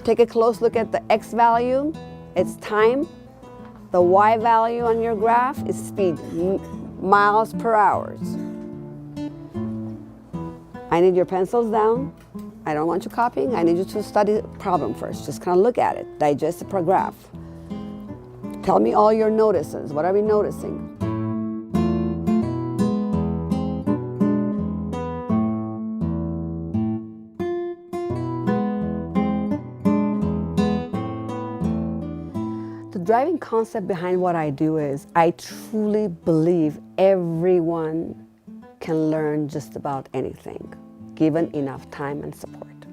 Take a close look at the X value, it's time. The Y value on your graph is speed, miles per hour. I need your pencils down. I don't want you copying. I need you to study the problem first. Just kind of look at it, digest the graph. Tell me all your notices. What are we noticing? The driving concept behind what I do is I truly believe everyone can learn just about anything, given enough time and support.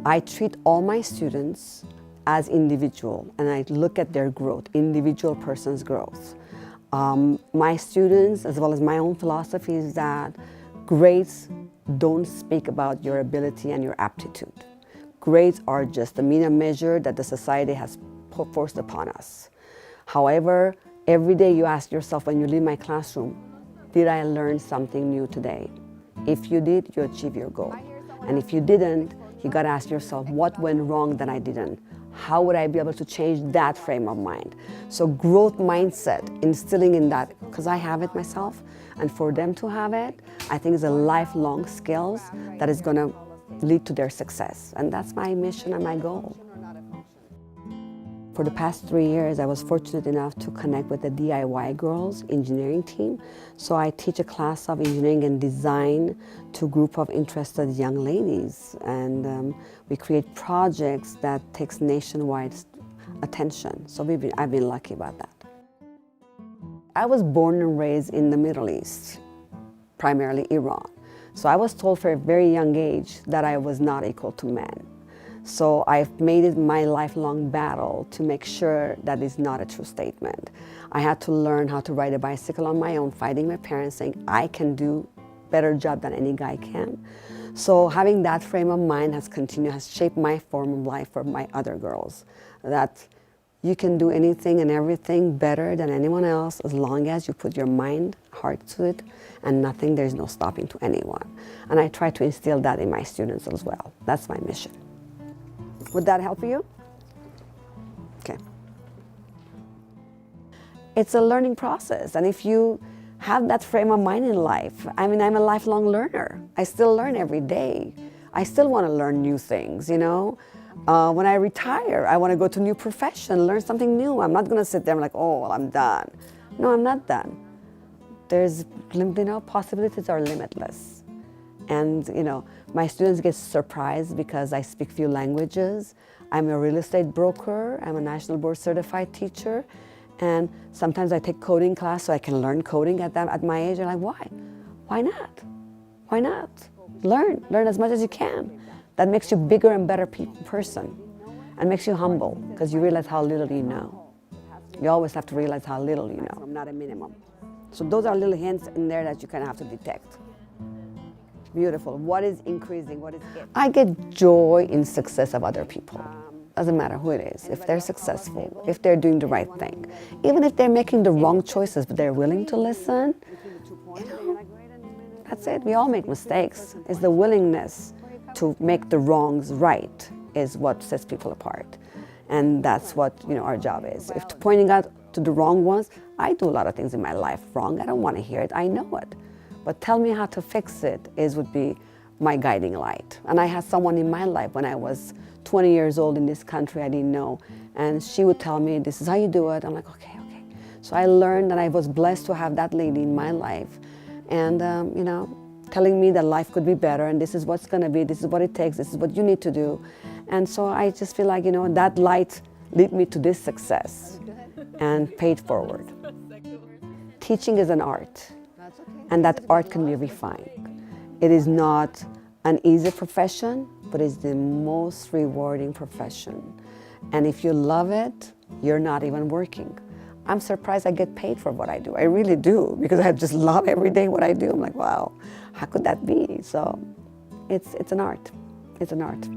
I treat all my students as individual, and I look at their growth, individual person's growth. My students, as well as my own philosophy, is that grades don't speak about your ability and your aptitude. Grades are just the measure that the society has forced upon us. However, every day you ask yourself when you leave my classroom, did I learn something new today? If you did, you achieve your goal. And if you didn't, you gotta ask yourself, what went wrong that I didn't? How would I be able to change that frame of mind? So growth mindset, instilling in that, because I have it myself, and for them to have it, I think is a lifelong skills that is gonna lead to their success. And that's my mission and my goal. For the past 3 years, I was fortunate enough to connect with the DIY Girls engineering team. So I teach a class of engineering and design to a group of interested young ladies. And we create projects that takes nationwide attention. So I've been lucky about that. I was born and raised in the Middle East, primarily Iran. So I was told for a very young age that I was not equal to men. So I've made it my lifelong battle to make sure that is not a true statement. I had to learn how to ride a bicycle on my own, fighting my parents, saying I can do a better job than any guy can. So having that frame of mind has shaped my form of life for my other girls. That you can do anything and everything better than anyone else as long as you put your mind, heart to it, and nothing, there's no stopping to anyone. And I try to instill that in my students as well. That's my mission. Would that help you? Okay. It's a learning process, and if you have that frame of mind in life, I mean, I'm a lifelong learner. I still learn every day. I still want to learn new things, you know? When I retire, I want to go to a new profession, learn something new. I'm not going to sit there and like, oh, well, I'm done. No, I'm not done. There's, you know, possibilities are limitless. And, you know, my students get surprised because I speak few languages. I'm a real estate broker. I'm a national board certified teacher. And sometimes I take coding class so I can learn coding at my age. They're like, why? Why not? Why not? Learn as much as you can. That makes you a bigger and better person and makes you humble because you realize how little you know. You always have to realize how little you know, not a minimum. So those are little hints in there that you kind of have to detect. Beautiful. What is increasing? What is it? I get joy in success of other people. Doesn't matter who it is. If they're successful, if they're doing the right thing, even if they're making the wrong choices, but they're willing to listen, you know, that's it. We all make mistakes. It's the willingness to make the wrongs right is what sets people apart. And that's what, you know, our job is. If pointing out to the wrong ones, I do a lot of things in my life wrong. I don't want to hear it. I know it. But tell me how to fix it would be my guiding light. And I had someone in my life when I was 20 years old in this country I didn't know. And she would tell me, this is how you do it. I'm like, okay. So I learned, and I was blessed to have that lady in my life. And, you know, telling me that life could be better, and this is what's going to be, this is what it takes, this is what you need to do. And so I just feel like, you know, that light led me to this success and paid forward. Teaching is an art. And that art can be refined. It is not an easy profession, but it's the most rewarding profession. And if you love it, you're not even working. I'm surprised I get paid for what I do. I really do, because I just love every day what I do. I'm like, wow, how could that be? So it's an art. It's an art.